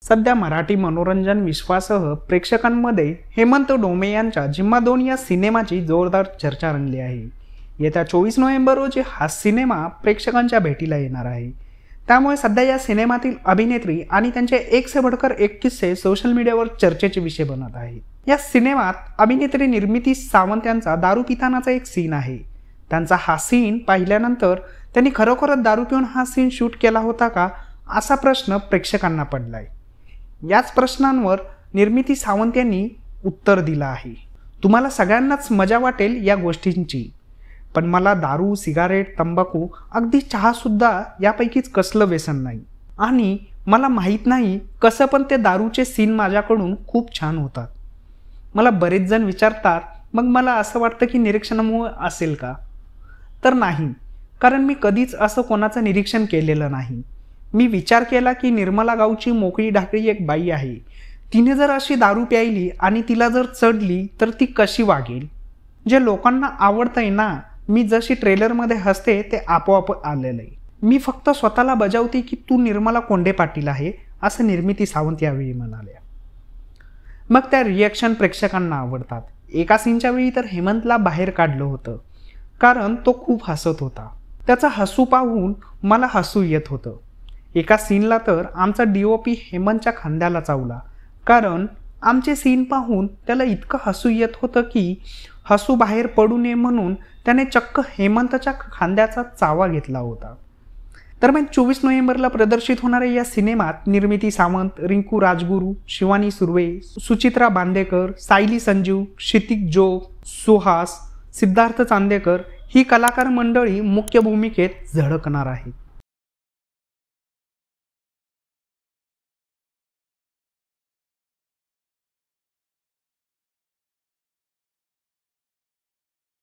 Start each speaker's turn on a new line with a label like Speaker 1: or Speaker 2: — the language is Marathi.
Speaker 1: सध्या मराठी मनोरंजन विश्वासह प्रेक्षकांमध्ये हेमंत डोमे यांच्या जिम्मा 2 या सिनेमाची जोरदार चर्चा रंगली आहे। येत्या 24 नोव्हेंबर रोजी हा सिनेमा प्रेक्षकांच्या भेटीला येणार आहे। त्यामुळे सध्या या सिनेमातील अभिनेत्री आणि त्यांचे एक से बढ़कर एक किस्से सोशल मीडियावर चर्चेचे विषय बनत आहेत। या सिनेमात अभिनेत्री निर्मिती सावंत यांचा दारू पितानाचा एक सीन आहे। त्यांचा हा सीन पाहिल्यानंतर त्यांनी खरोखरच दारू पिऊन हा सीन शूट केला होता का असा प्रश्न प्रेक्षकांना पडलाय। याच प्रश्नांवर निर्मिती सावंत यांनी उत्तर दिलं आहे। तुम्हाला सगळ्यांनाच मजा वाटेल या गोष्टींची, पण मला दारू, सिगारेट, तंबाखू, अगदी चहा सुद्धा यापैकीच कसलं व्यसन नाही आणि मला माहीत नाही कसं, पण ते दारूचे सीन माझ्याकडून खूप छान होतात। मला बरेच जण विचारतात, मग मला असं वाटतं की निरीक्षणामुळे असेल का? तर नाही, कारण मी कधीच असं कोणाचं निरीक्षण केलेलं नाही। मी विचार केला की निर्मला गावची मोकळी ढाकळी एक बाई आहे, तिने जर अशी दारू प्यायली आणि तिला जर चढली तर ती कशी वागेल? जे लोकांना आवडतंय ना, मी जशी ट्रेलरमध्ये हसते ते आपोआप आलेलं आहे। मी फक्त स्वतःला बजावते की तू निर्मला कोंडे पाटील आहे, असं निर्मिती सावंत यावेळी म्हणाल्या। मग त्या रिॲक्शन प्रेक्षकांना आवडतात। एका सीनच्या वेळी तर हेमंतला बाहेर काढलं होतं, कारण तो खूप हसत होता। त्याचा हसू पाहून मला हसू येत होतं। एका सीनला तर आमचा DOP हेमंतच्या खांद्याला चावला, कारण आमचे सीन पाहून त्याला इतकं हसू येत होतं की हसू बाहेर पडू नये म्हणून त्याने चक्क हेमंतच्या खांद्याचा चावा घेतला होता। दरम्यान 24 नोव्हेंबरला प्रदर्शित होणाऱ्या या सिनेमात निर्मिती सावंत, रिंकू राजगुरू, शिवानी सुर्वे, सुचित्रा बांदेकर, सायली संजीव, क्षितिज जोग, सुहास, सिद्धार्थ चांदेकर ही कलाकार मंडळी मुख्य भूमिकेत झळकणार आहेत।